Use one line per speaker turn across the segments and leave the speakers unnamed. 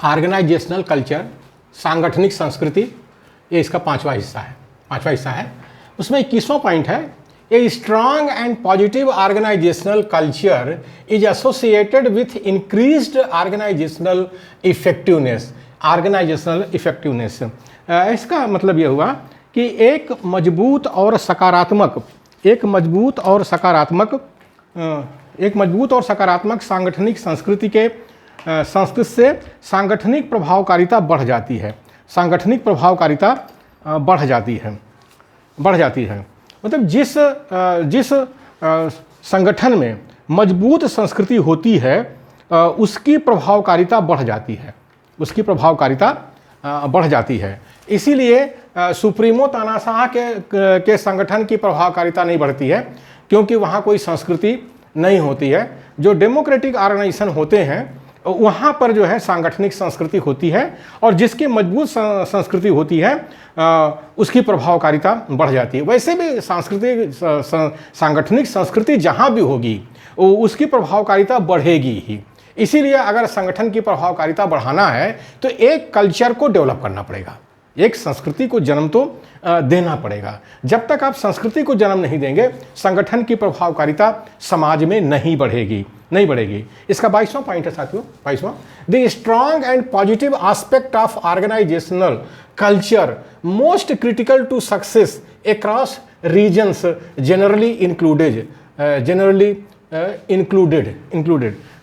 Organisational culture, सांगठनिक संस्कृति, ये इसका पांचवा हिस्सा है। उसमें 21वां पॉइंट है, a strong and positive organisational culture is associated with increased organisational effectiveness. इसका मतलब ये हुआ कि एक मजबूत और सकारात्मक सांगठनिक संस्कृति से सांगठनिक प्रभावकारिता बढ़ जाती है। मतलब जिस संगठन में मजबूत संस्कृति होती है उसकी प्रभावकारिता बढ़ जाती है। इसीलिए सुप्रीमो तानाशाह के संगठन की प्रभावकारिता नहीं बढ़ती है, क्योंकि वहाँ कोई संस्कृति नहीं होती है। जो डेमोक्रेटिक ऑर्गेनाइजेशन होते हैं वहाँ पर जो है सांगठनिक संस्कृति होती है, और जिसकी मजबूत संस्कृति होती है उसकी प्रभावकारिता बढ़ जाती है। वैसे भी सांगठनिक संस्कृति जहाँ भी होगी उसकी प्रभावकारिता बढ़ेगी ही। इसीलिए अगर संगठन की प्रभावकारिता बढ़ाना है तो एक कल्चर को डेवलप करना पड़ेगा, एक संस्कृति को जन्म तो देना पड़ेगा। जब तक आप संस्कृति को जन्म नहीं देंगे संगठन की प्रभावकारिता समाज में नहीं बढ़ेगी। इसका 22वां पॉइंट है साथियों, 22वां, the strong and positive aspect of organisational culture most critical to success across regions generally included.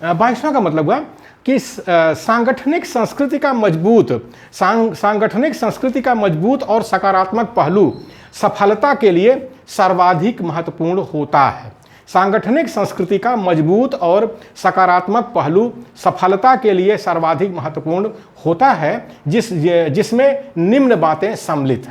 22वां का मतलब हुआ कि सांगठनिक संस्कृति का मजबूत और सकारात्मक पहलू सफलता के लिए सर्वाधिक महत्वपूर्ण होता है। सांगठनिक संस्कृति का मजबूत और सकारात्मक पहलू सफलता के लिए सर्वाधिक महत्वपूर्ण होता है, जिसमें निम्न बातें सम्मिलित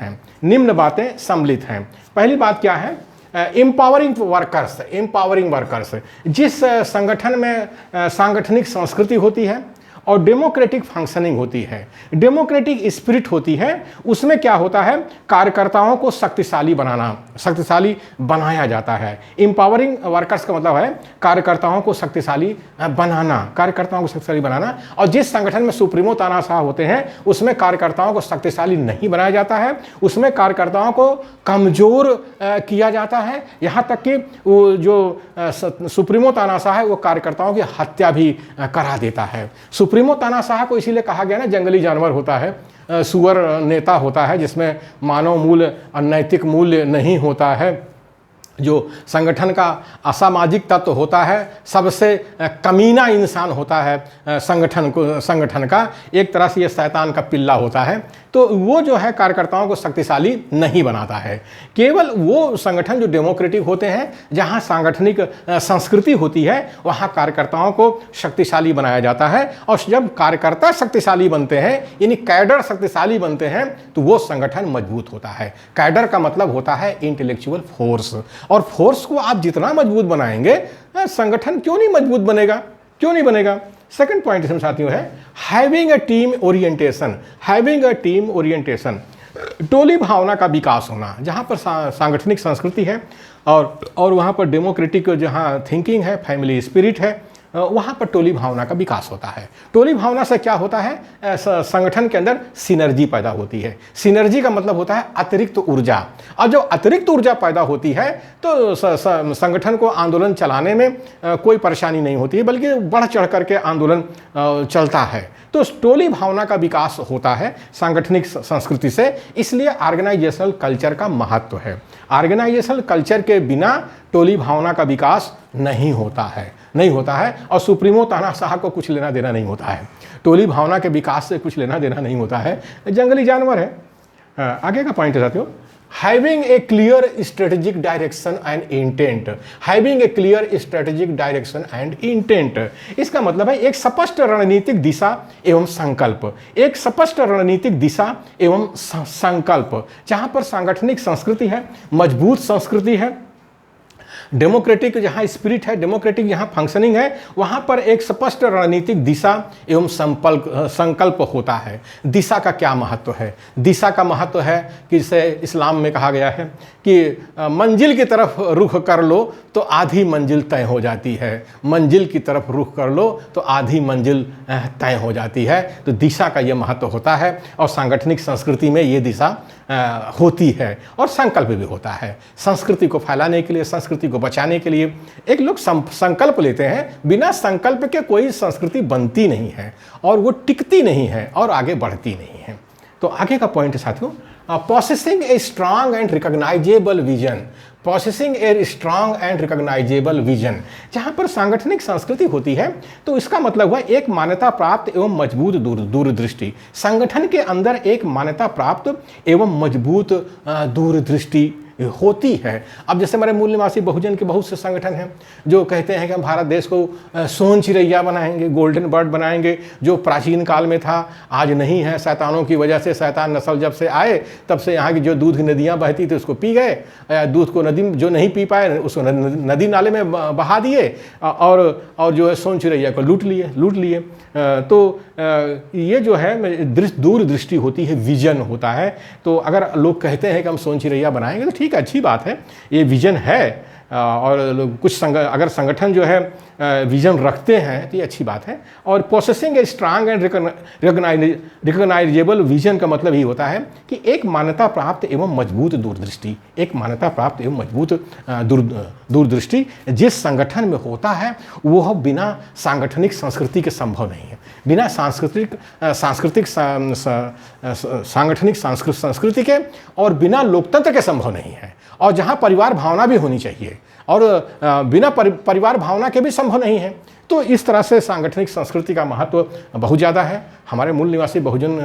हैं। पहली बात क्या है? Empowering workers. जिस संगठन में सांगठनिक संस्कृति होती है और डेमोक्रेटिक फंक्शनिंग होती है, डेमोक्रेटिक स्पिरिट होती है, उसमें क्या होता है? कार्यकर्ताओं को शक्तिशाली बनाया जाता है। एम्पावरिंग वर्कर्स का मतलब है कार्यकर्ताओं को शक्तिशाली बनाना। और जिस संगठन में सुप्रीमो तानाशाह होते हैं उसमें कार्यकर्ताओं को शक्तिशाली नहीं बनाया जाता है, उसमें कार्यकर्ताओं को कमजोर किया जाता है। यहाँ तक कि वो जो सुप्रीमो तानाशाह है वो कार्यकर्ताओं की हत्या भी करा देता है। सुप्रीमो तानाशाह को इसीलिए कहा गया ना, जंगली जानवर होता है, सुअर नेता होता है, जिसमें मानव मूल्य और नैतिक मूल्य नहीं होता है। जो संगठन का असामाजिक तत्व होता है, सबसे कमीना इंसान होता है संगठन का, एक तरह से ये शैतान का पिल्ला होता है। तो वो जो है कार्यकर्ताओं को शक्तिशाली नहीं बनाता है। केवल वो संगठन जो डेमोक्रेटिक होते हैं, जहाँ सांगठनिक संस्कृति होती है, वहाँ कार्यकर्ताओं को शक्तिशाली बनाया जाता है। और जब कार्यकर्ता शक्तिशाली बनते हैं, यानी कैडर शक्तिशाली बनते हैं, तो वो संगठन मजबूत होता है। कैडर का मतलब होता है इंटेलेक्चुअल फोर्स, और फोर्स को आप जितना मजबूत बनाएंगे संगठन क्यों नहीं बनेगा। सेकंड पॉइंट इसमें साथियों है हैविंग अ टीम ओरिएंटेशन। टोली भावना का विकास होना। जहाँ पर सांगठनिक संस्कृति है और वहाँ पर डेमोक्रेटिक जहाँ थिंकिंग है, फैमिली स्पिरिट है, वहाँ पर टोली भावना का विकास होता है। टोली भावना से क्या होता है? संगठन के अंदर सिनर्जी पैदा होती है। सिनर्जी का मतलब होता है अतिरिक्त ऊर्जा, और जो अतिरिक्त ऊर्जा पैदा होती है तो संगठन को आंदोलन चलाने में कोई परेशानी नहीं होती है, बल्कि बढ़ चढ़ करके आंदोलन चलता है। तो टोली भावना का विकास होता है सांगठनिक संस्कृति से, इसलिए ऑर्गेनाइजेशनल कल्चर का महत्व है। ऑर्गेनाइजेशनल कल्चर के बिना टोली भावना का विकास नहीं होता है, और सुप्रीमो तानाशाह को कुछ लेना देना नहीं होता है। टोली भावना के विकास से कुछ लेना देना नहीं होता है, जंगली जानवर है। आगे का पॉइंट है साथियों, having a clear strategic direction and intent. इसका मतलब है एक स्पष्ट रणनीतिक दिशा एवं संकल्प। जहां पर सांगठनिक संस्कृति है, मजबूत संस्कृति है, डेमोक्रेटिक जहाँ स्पिरिट है, डेमोक्रेटिक जहाँ फंक्शनिंग है, वहाँ पर एक स्पष्ट रणनीतिक दिशा एवं संकल्प होता है। दिशा का क्या महत्व है? दिशा का महत्व है कि जैसे इस्लाम में कहा गया है कि मंजिल की तरफ रुख कर लो तो आधी मंजिल तय हो जाती है। मंजिल की तरफ रुख कर लो तो आधी मंजिल तय हो जाती है। तो दिशा का ये महत्व होता है और सांगठनिक संस्कृति में ये दिशा होती है और संकल्प भी होता है। संस्कृति को फैलाने के लिए, संस्कृति को बचाने के लिए एक लोग संकल्प लेते हैं। बिना संकल्प के कोई संस्कृति बनती नहीं है और वो टिकती नहीं है और आगे बढ़ती नहीं है। तो आगे का पॉइंट साथियों, possessing a strong and recognizable vision, possessing a strong and recognizable vision। जहाँ पर सांगठनिक संस्कृति होती है तो इसका मतलब हुआ एक मान्यता प्राप्त एवं मजबूत दूरदृष्टि। संगठन के अंदर एक मान्यता प्राप्त एवं मजबूत दूरदृष्टि होती है। अब जैसे हमारे मूल निवासी बहुजन के बहुत से संगठन हैं जो कहते हैं कि हम भारत देश को सोन चिड़ैया बनाएंगे, गोल्डन बर्ड बनाएंगे, जो प्राचीन काल में था आज नहीं है। शैतानों की वजह से, शैतान नस्ल जब से आए तब से यहाँ की जो दूध की नदियाँ बहती थी उसको पी गए, दूध को नदी जो नहीं पी पाए उसको नदी नाले में बहा दिए और जो है सोन चिड़ैया को लूट लिए। तो ये जो है दूरदृष्टि होती है, विजन होता है। तो अगर लोग कहते हैं कि हम सोन चिड़ैया बनाएंगे तो ठीक है, अच्छी बात है, ये विजन है। और कुछ अगर संगठन जो है विजन रखते हैं तो ये अच्छी बात है। और processing A strong and recognisable vision का मतलब ही होता है कि एक मान्यता प्राप्त एवं मजबूत दूरदृष्टि, एक मान्यता प्राप्त एवं मजबूत दूरदृष्टि जिस संगठन में होता है वह बिना सांगठनिक संस्कृति के संभव नहीं है। बिना सांगठनिक संस्कृति के और बिना लोकतंत्र के संभव नहीं है। और जहाँ परिवार भावना भी होनी चाहिए और बिना परिवार भावना के भी संभव नहीं है। तो इस तरह से सांगठनिक संस्कृति का महत्व बहुत ज़्यादा है। हमारे मूल निवासी बहुजन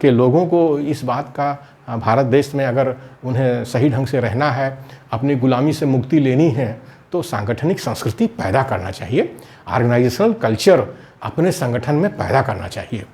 के लोगों को इस बात का भारत देश में अगर उन्हें सही ढंग से रहना है, अपनी गुलामी से मुक्ति लेनी है तो सांगठनिक संस्कृति पैदा करना चाहिए। ऑर्गेनाइजेशनल कल्चर अपने संगठन में पैदा करना चाहिए।